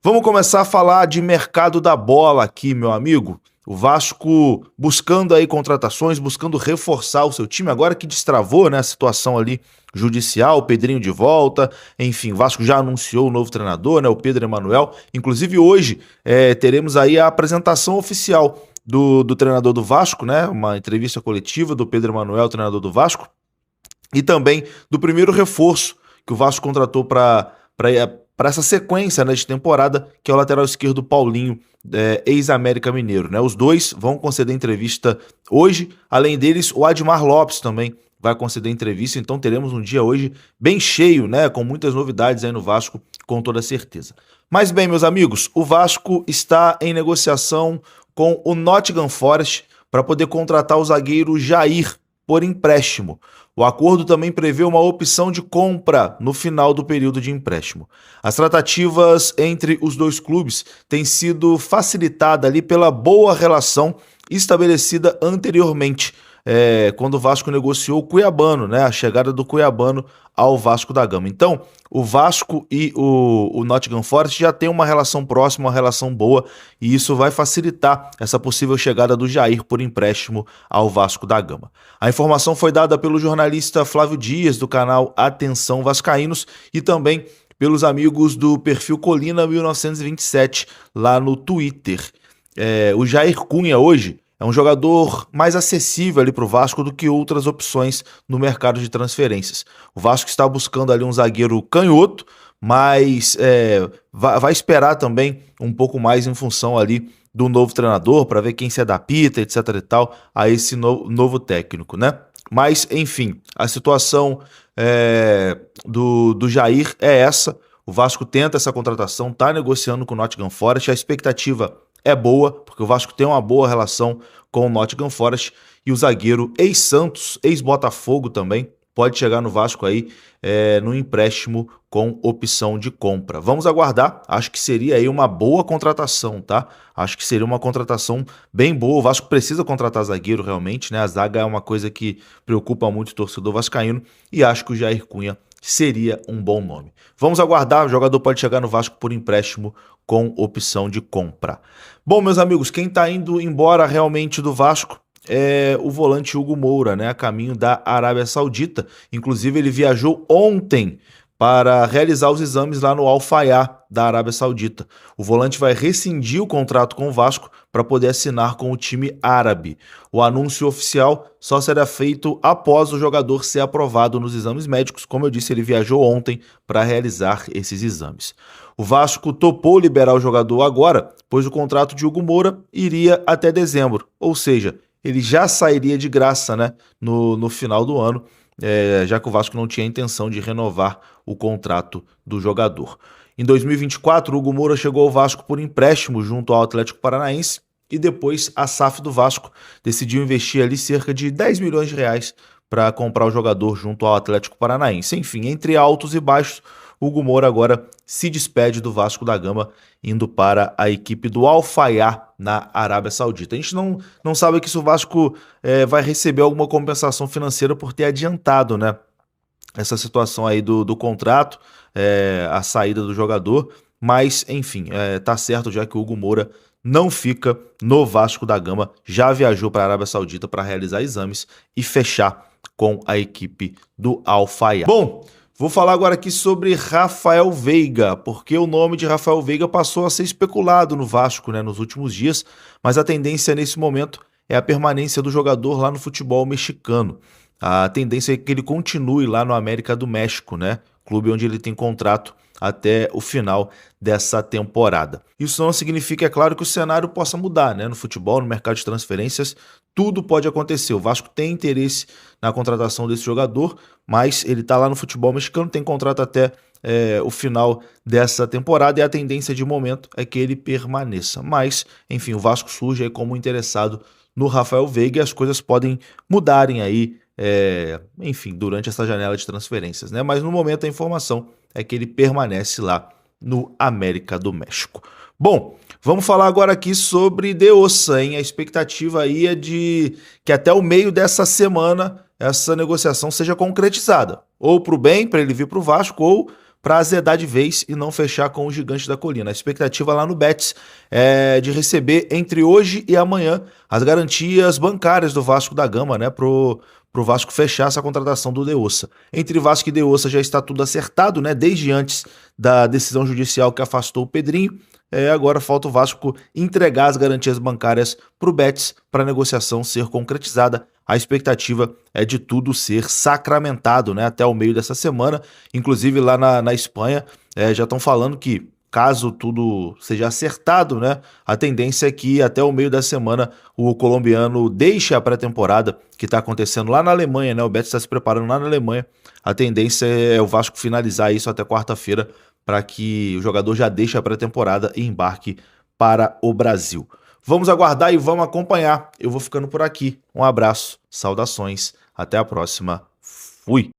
Vamos começar a falar de mercado da bola aqui, meu amigo. O Vasco buscando aí contratações, buscando reforçar o seu time, agora que destravou, né, a situação ali judicial, o Pedrinho de volta, enfim, o Vasco já anunciou o novo treinador, né, o Pedro Emanuel. Inclusive hoje teremos aí a apresentação oficial do treinador do Vasco, né, uma entrevista coletiva do Pedro Emanuel, treinador do Vasco, e também do primeiro reforço que o Vasco contratou para essa sequência, né, de temporada, que é o lateral esquerdo Paulinho, ex-América Mineiro. Né? Os dois vão conceder entrevista hoje, além deles o Admar Lopes também vai conceder entrevista, então teremos um dia hoje bem cheio, né, com muitas novidades aí no Vasco, com toda certeza. Mas bem, meus amigos, o Vasco está em negociação com o Nottingham Forest para poder contratar o zagueiro Jair por empréstimo. O acordo também prevê uma opção de compra no final do período de empréstimo. As tratativas entre os dois clubes têm sido facilitadas ali pela boa relação estabelecida anteriormente, quando o Vasco negociou o Cuiabano, né, a chegada do Cuiabano ao Vasco da Gama. Então, o Vasco e o Nottingham Forest já têm uma relação próxima, uma relação boa, e isso vai facilitar essa possível chegada do Jair por empréstimo ao Vasco da Gama. A informação foi dada pelo jornalista Flávio Dias, do canal Atenção Vascaínos, e também pelos amigos do perfil Colina 1927, lá no Twitter. O Jair Cunha hoje é um jogador mais acessível ali para o Vasco do que outras opções no mercado de transferências. O Vasco está buscando ali um zagueiro canhoto, mas vai esperar também um pouco mais em função ali do novo treinador, para ver quem se adapta, etc e tal, a esse novo técnico, né? Mas, enfim, a situação do Jair é essa. O Vasco tenta essa contratação, está negociando com o Nottingham Forest, a expectativa é boa, porque o Vasco tem uma boa relação com o Nottingham Forest, e o zagueiro ex-Santos, ex-Botafogo também, pode chegar no Vasco aí no empréstimo com opção de compra. Vamos aguardar, acho que seria aí uma boa contratação, tá? Acho que seria uma contratação bem boa. O Vasco precisa contratar zagueiro realmente, né? A zaga é uma coisa que preocupa muito o torcedor vascaíno, e acho que o Jair Cunha seria um bom nome. Vamos aguardar, o jogador pode chegar no Vasco por empréstimo com opção de compra. Bom, meus amigos, quem está indo embora realmente do Vasco é o volante Hugo Moura, né, a caminho da Arábia Saudita. Inclusive, ele viajou ontem para realizar os exames lá no Al-Fayha da Arábia Saudita. O volante vai rescindir o contrato com o Vasco para poder assinar com o time árabe. O anúncio oficial só será feito após o jogador ser aprovado nos exames médicos. Como eu disse, ele viajou ontem para realizar esses exames. O Vasco topou liberar o jogador agora, pois o contrato de Hugo Moura iria até dezembro, ou seja, ele já sairia de graça, né, no final do ano, já que o Vasco não tinha intenção de renovar o contrato do jogador. Em 2024, o Hugo Moura chegou ao Vasco por empréstimo junto ao Atlético Paranaense, e depois a SAF do Vasco decidiu investir ali cerca de 10 milhões de reais para comprar o jogador junto ao Atlético Paranaense. Enfim, entre altos e baixos, Hugo Moura agora se despede do Vasco da Gama, indo para a equipe do Al-Fayha na Arábia Saudita. A gente não sabe aqui se o Vasco vai receber alguma compensação financeira por ter adiantado, né, essa situação aí do contrato, a saída do jogador, mas enfim, tá certo já que o Hugo Moura não fica no Vasco da Gama, já viajou para a Arábia Saudita para realizar exames e fechar com a equipe do Al-Fayha. Bom, vou falar agora aqui sobre Rafael Veiga, porque o nome de Rafael Veiga passou a ser especulado no Vasco, né, nos últimos dias, mas a tendência nesse momento é a permanência do jogador lá no futebol mexicano. A tendência é que ele continue lá no América do México, né, clube onde ele tem contrato até o final dessa temporada. Isso não significa, é claro, que o cenário possa mudar, né? No futebol, no mercado de transferências, tudo pode acontecer. O Vasco tem interesse na contratação desse jogador, mas ele está lá no futebol mexicano, tem contrato até o final dessa temporada, e a tendência de momento é que ele permaneça. Mas, enfim, o Vasco surge aí como interessado no Rafael Veiga, e as coisas podem mudarem aí, enfim, durante essa janela de transferências, né? Mas no momento a informação é que ele permanece lá no América do México. Bom, vamos falar agora aqui sobre De Ossa, hein? A expectativa aí é de que até o meio dessa semana essa negociação seja concretizada, ou para o bem, para ele vir para o Vasco, ou para azedar de vez e não fechar com o Gigante da Colina. A expectativa lá no Betis é de receber entre hoje e amanhã as garantias bancárias do Vasco da Gama, né, pro Vasco fechar essa contratação do De Ossa. Entre Vasco e De Ossa já está tudo acertado, né, desde antes da decisão judicial que afastou o Pedrinho. Agora falta o Vasco entregar as garantias bancárias para o Betis para a negociação ser concretizada. A expectativa é de tudo ser sacramentado, né, até o meio dessa semana. Inclusive lá na Espanha já estão falando que, caso tudo seja acertado, né, a tendência é que até o meio da semana o colombiano deixe a pré-temporada que está acontecendo lá na Alemanha, né? O Betis está se preparando lá na Alemanha. A tendência é o Vasco finalizar isso até quarta-feira para que o jogador já deixe a pré-temporada e embarque para o Brasil. Vamos aguardar e vamos acompanhar. Eu vou ficando por aqui. Um abraço, saudações, até a próxima. Fui!